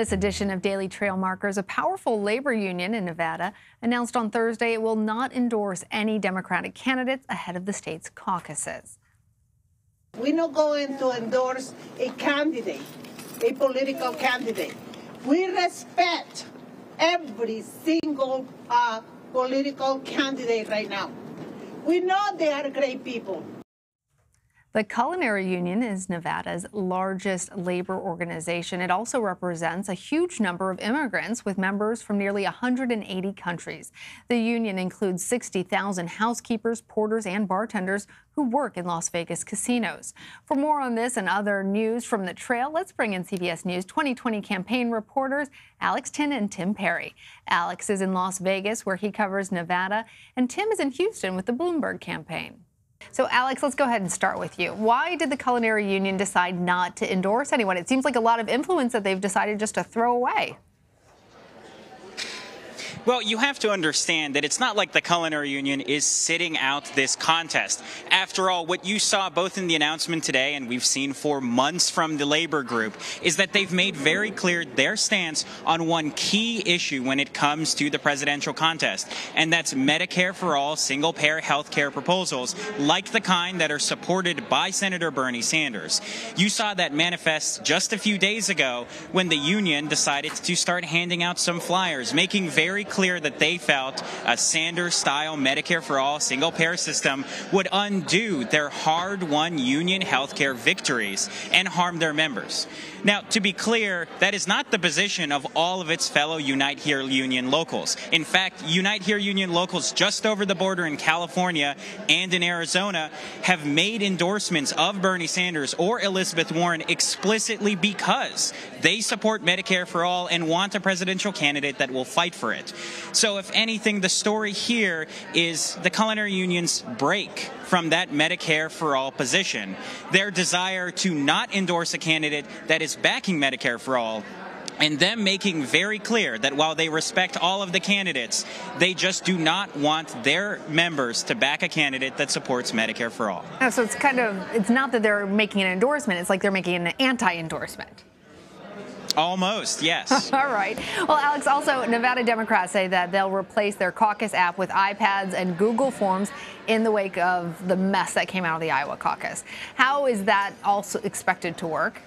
this edition of Daily Trail Markers, a powerful labor union in Nevada announced on Thursday it will not endorse any Democratic candidates ahead of the state's caucuses. We're not going to endorse a candidate, a political candidate. We respect every single political candidate right now. We know they are great people. The Culinary Union is Nevada's largest labor organization. It also represents a huge number of immigrants with members from nearly 180 countries. The union includes 60,000 housekeepers, porters, and bartenders who work in Las Vegas casinos. For more on this and other news from the trail, let's bring in CBS News 2020 campaign reporters Alex Tin and Tim Perry. Alex is in Las Vegas, where he covers Nevada, and Tim is in Houston with the Bloomberg campaign. So, Alex, let's go ahead and start with you. Why did the Culinary Union decide not to endorse anyone? It seems like a lot of influence that they've decided just to throw away. Well, you have to understand that it's not like the Culinary Union is sitting out this contest. After all, what you saw both in the announcement today and we've seen for months from the labor group is that they've made very clear their stance on one key issue when it comes to the presidential contest, and that's Medicare for all single-payer health care proposals like the kind that are supported by Senator Bernie Sanders. You saw that manifest just a few days ago when the union decided to start handing out some flyers, making very clear that they felt a Sanders-style Medicare for all single-payer system would undo their hard-won union health care victories and harm their members. Now, to be clear, that is not the position of all of its fellow Unite Here Union locals. In fact, Unite Here Union locals just over the border in California and in Arizona have made endorsements of Bernie Sanders or Elizabeth Warren explicitly because they support Medicare for all and want a presidential candidate that will fight for it. So if anything, the story here is the Culinary Union's break from that Medicare for all position, their desire to not endorse a candidate that is backing Medicare for all, and them making very clear that while they respect all of the candidates, they just do not want their members to back a candidate that supports Medicare for all. So it's not that they're making an endorsement, it's like they're making an anti-endorsement. Almost, yes. All right. Well, Alex, also, Nevada Democrats say that they'll replace their caucus app with iPads and Google Forms in the wake of the mess that came out of the Iowa caucus. How is that also expected to work?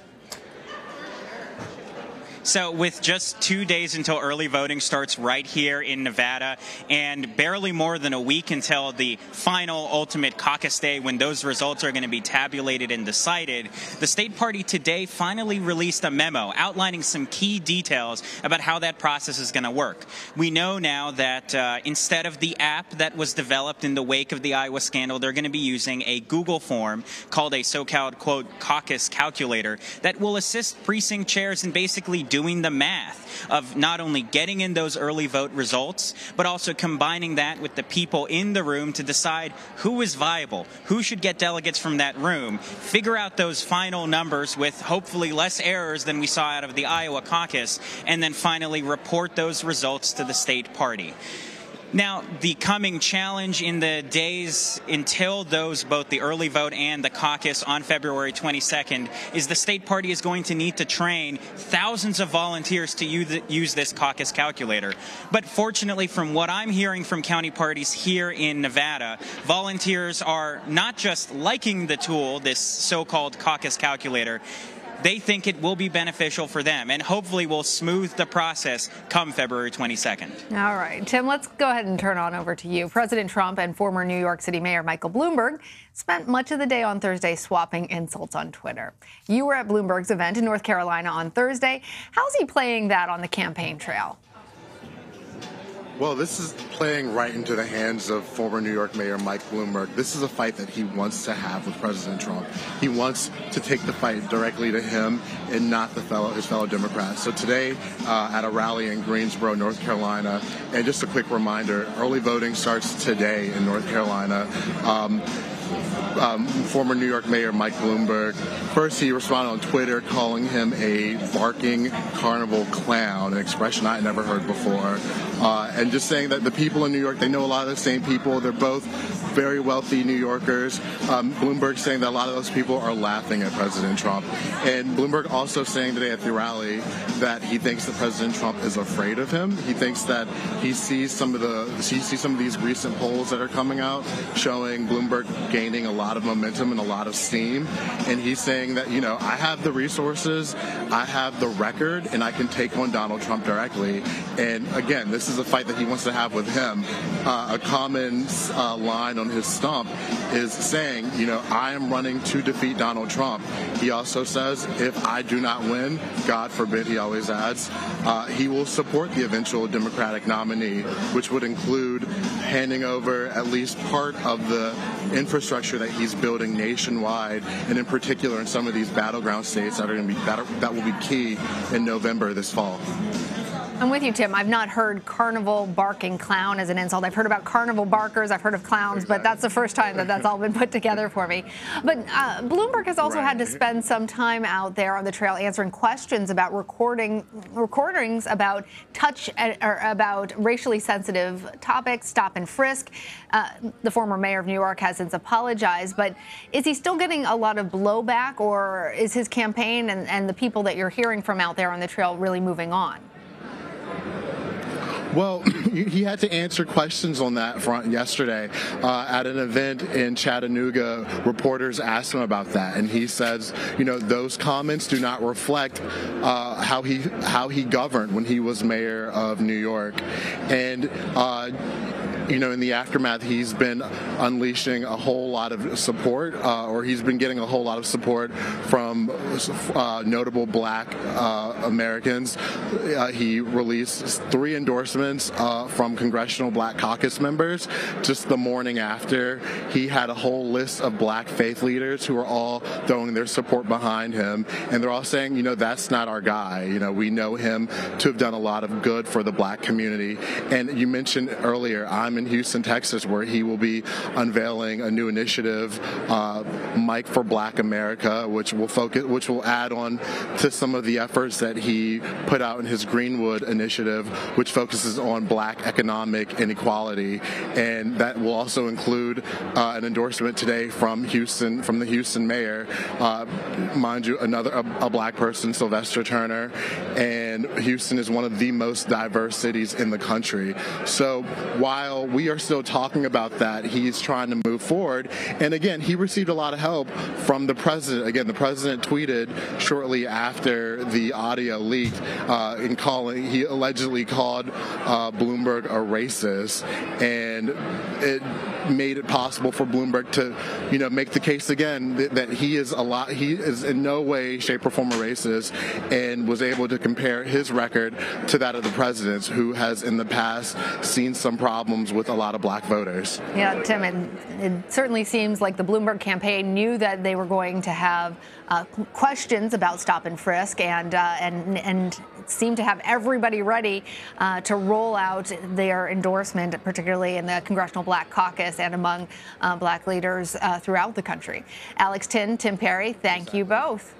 So with just 2 days until early voting starts right here in Nevada and barely more than a week until the final ultimate caucus day when those results are going to be tabulated and decided, the state party today finally released a memo outlining some key details about how that process is going to work. We know now that instead of the app that was developed in the wake of the Iowa scandal, they're going to be using a Google form called a so-called, quote, caucus calculator that will assist precinct chairs in basically doing the math of not only getting in those early vote results, but also combining that with the people in the room to decide who is viable, who should get delegates from that room, figure out those final numbers with hopefully less errors than we saw out of the Iowa caucus, and then finally report those results to the state party. Now, the coming challenge in the days until those, both the early vote and the caucus on February 22nd, is the state party is going to need to train thousands of volunteers to use this caucus calculator. But fortunately, from what I'm hearing from county parties here in Nevada, volunteers are not just liking the tool, this so-called caucus calculator. They think it will be beneficial for them and hopefully will smooth the process come February 22nd. All right, Tim, let's go ahead and turn on over to you. President Trump and former New York City Mayor Michael Bloomberg spent much of the day on Thursday swapping insults on Twitter. You were at Bloomberg's event in North Carolina on Thursday. How's he playing that on the campaign trail? Well, this is playing right into the hands of former New York Mayor Mike Bloomberg. This is a fight that he wants to have with President Trump. He wants to take the fight directly to him and not his fellow Democrats. So today, at a rally in Greensboro, North Carolina, and just a quick reminder, early voting starts today in North Carolina. Former New York Mayor Mike Bloomberg, first he responded on Twitter calling him a barking carnival clown, an expression I had never heard before, and just saying that the people in New York, they know a lot of the same people. They're both very wealthy New Yorkers. Bloomberg saying that a lot of those people are laughing at President Trump. And Bloomberg also saying today at the rally that he thinks that President Trump is afraid of him. He thinks that he sees some of these recent polls that are coming out showing Bloomberg gaining a lot of momentum and a lot of steam. And he's saying that, I have the resources, I have the record, and I can take on Donald Trump directly. And again, this is a fight that he wants to have with him. A common line on his stump is saying, I am running to defeat Donald Trump. He also says, if I do not win, God forbid, he always adds, he will support the eventual Democratic nominee, which would include handing over at least part of the infrastructure that he's building nationwide, and in particular in some of these battleground states that will be key in November this fall. I'm with you, Tim. I've not heard carnival barking clown as an insult. I've heard about carnival barkers. I've heard of clowns, but that's the first time that that's all been put together for me. But Bloomberg has also had to spend some time out there on the trail answering questions about recordings about about racially sensitive topics, stop and frisk. The former mayor of New York has since apologized, but is he still getting a lot of blowback, or is his campaign and the people that you're hearing from out there on the trail really moving on? Well, he had to answer questions on that front yesterday at an event in Chattanooga. Reporters asked him about that, and he says, those comments do not reflect how he governed when he was mayor of New York, and in the aftermath, he's been unleashing a whole lot of support, or he's been getting a whole lot of support from notable black Americans. He released 3 endorsements from Congressional Black Caucus members just the morning after. He had a whole list of black faith leaders who are all throwing their support behind him, and they're all saying, that's not our guy. We know him to have done a lot of good for the black community. And you mentioned earlier, I'm in Houston, Texas, where he will be unveiling a new initiative, Mike for Black America, which will add on to some of the efforts that he put out in his Greenwood initiative, which focuses on black economic inequality. And that will also include an endorsement today from the Houston mayor, mind you, a black person, Sylvester Turner. And Houston is one of the most diverse cities in the country. So while we are still talking about that, he's trying to move forward. And again, he received a lot of help from the president. Again, the president tweeted shortly after the audio leaked, he allegedly called Bloomberg a racist, and it made it possible for Bloomberg to, make the case again that he is in no way, shape, or form a racist, and was able to compare his record to that of the president's, who has in the past seen some problems with a lot of black voters. Yeah, Tim, it certainly seems like the Bloomberg campaign knew that they were going to have questions about stop and frisk, and seemed to have everybody ready to roll out their endorsement, particularly in the Congressional Black Caucus and among black leaders throughout the country. Alex Tin, Tim Perry, thank you both.